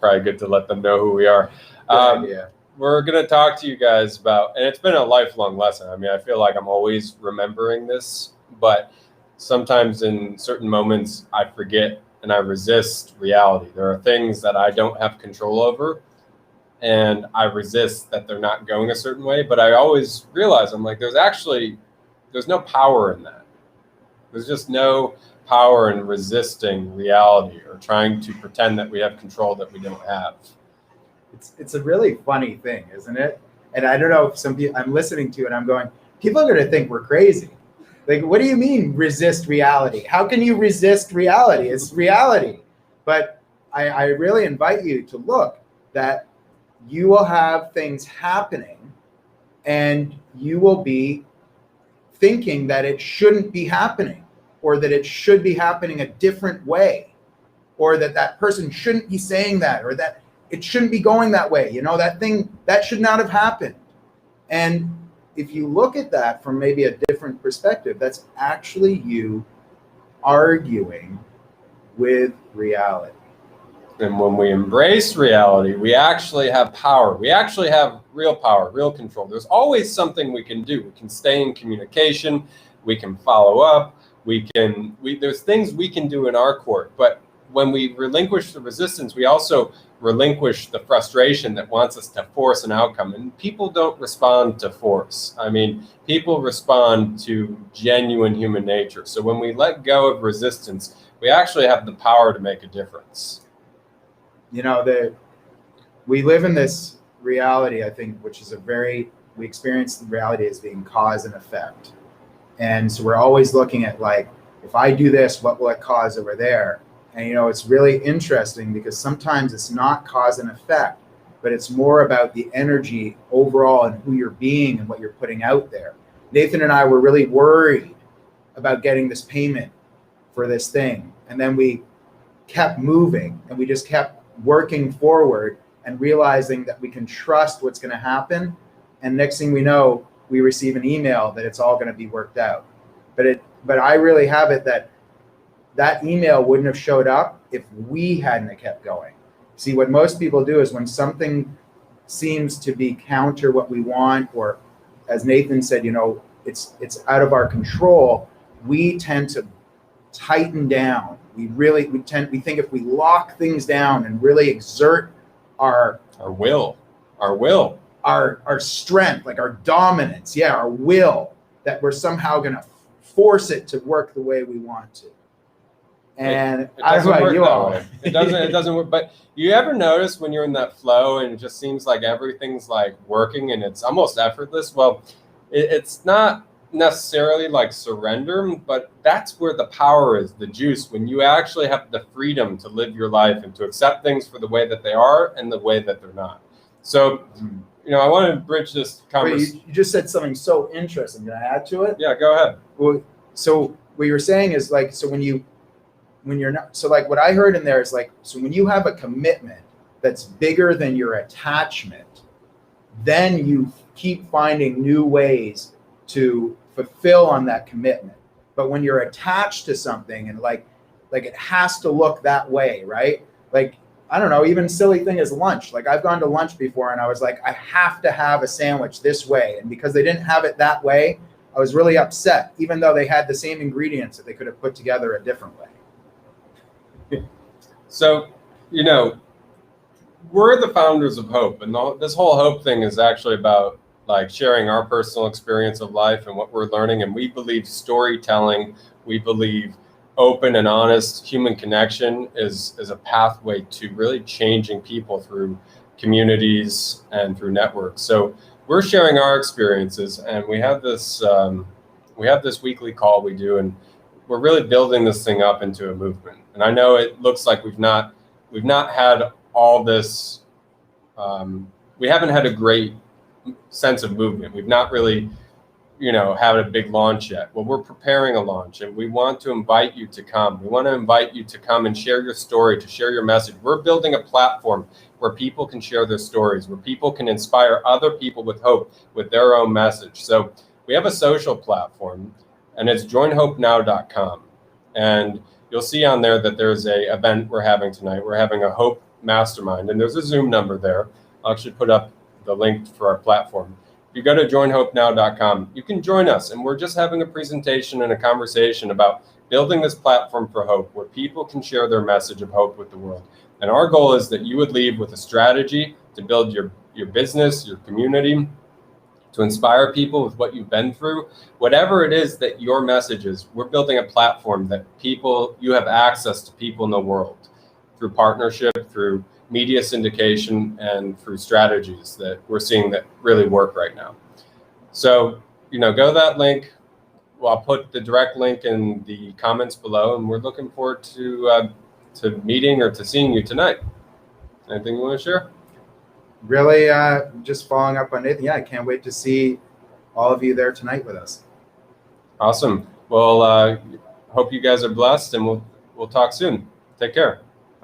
probably good to let them know who we are. Yeah. We're going to talk to you guys about, and it's been a lifelong lesson. I mean, I feel like I'm always remembering this, but sometimes in certain moments I forget and I resist reality. There are things that I don't have control over, and I resist that they're not going a certain way. But I always realize, I'm like, there's no power in that. There's just no power in resisting reality or trying to pretend that we have control that we don't have. It's a really funny thing, isn't it? And I don't know if some people I'm listening to and I'm going, people are going to think we're crazy. Like, what do you mean resist reality? How can you resist reality? It's reality. But I really invite you to look that you will have things happening and you will be thinking that it shouldn't be happening, or that it should be happening a different way, or that person shouldn't be saying that, or that it shouldn't be going that way. You know, that thing, that should not have happened. And if you look at that from maybe a different perspective, that's actually you arguing with reality. And when we embrace reality, we actually have power. We actually have real power, real control. There's always something we can do. We can stay in communication. We can follow up. There's things we can do in our court. But when we relinquish the resistance, we also relinquish the frustration that wants us to force an outcome. And people don't respond to force. I mean, people respond to genuine human nature. So when we let go of resistance, we actually have the power to make a difference. You know, we live in this reality, I think, which is we experience the reality as being cause and effect. And so we're always looking at, like, if I do this, what will it cause over there? And, you know, it's really interesting because sometimes it's not cause and effect, but it's more about the energy overall and who you're being and what you're putting out there. Nathan and I were really worried about getting this payment for this thing. And then we kept moving and we just kept working forward and realizing that we can trust what's going to happen. And next thing we know, we receive an email that it's all going to be worked out. But I really have it that email wouldn't have showed up if we hadn't have kept going. See, what most people do is when something seems to be counter what we want, or as Nathan said, you know, it's out of our control, we tend to tighten down. We think if we lock things down and really exert our will, our strength, like our dominance, our will, that we're somehow going to force it to work the way we want to. And I don't know about you all. It doesn't work. But you ever notice when you're in that flow and it just seems like everything's like working and it's almost effortless? Well, it's not necessarily like surrender, but that's where the power is, the juice, when you actually have the freedom to live your life and to accept things for the way that they are and the way that they're not. So, you know, I want to bridge this conversation. You just said something so interesting. Can I add to it? Yeah, go ahead. Well, so what you're saying is, like, so when you're not, so like what I heard in there is, like, so when you have a commitment that's bigger than your attachment, then you keep finding new ways to fulfill on that commitment. But when you're attached to something and like it has to look that way, right? Like, I don't know, even silly thing as lunch. Like, I've gone to lunch before and I was like, I have to have a sandwich this way. And because they didn't have it that way, I was really upset, even though they had the same ingredients that they could have put together a different way. So, you know, we're the founders of Hope, and this whole Hope thing is actually about like sharing our personal experience of life and what we're learning. And we believe storytelling, we believe open and honest human connection is a pathway to really changing people through communities and through networks. So we're sharing our experiences, and we have this weekly call we do, and we're really building this thing up into a movement. And I know it looks like we've not had all this. We haven't had a great sense of movement. We've not really, had a big launch yet. Well, we're preparing a launch, and we want to invite you to come. We want to invite you to come and share your story, to share your message. We're building a platform where people can share their stories, where people can inspire other people with hope, with their own message. So we have a social platform, and it's joinhopenow.com. And you'll see on there that there's a event we're having tonight. We're having a Hope Mastermind, and there's a Zoom number there. I'll actually put up the link for our platform. If you go to joinhopenow.com, you can join us, and we're just having a presentation and a conversation about building this platform for hope, where people can share their message of hope with the world. And our goal is that you would leave with a strategy to build your business, your community, to inspire people with what you've been through. Whatever it is that your message is, we're building a platform that you have access to people in the world through partnership, through media syndication, and through strategies that we're seeing that really work right now. So, go to that link. Well, I'll put the direct link in the comments below, and we're looking forward to meeting or to seeing you tonight. Anything you want to share? Really, just following up on Nathan. Yeah, I can't wait to see all of you there tonight with us. Awesome. Well, hope you guys are blessed, and we'll talk soon. Take care.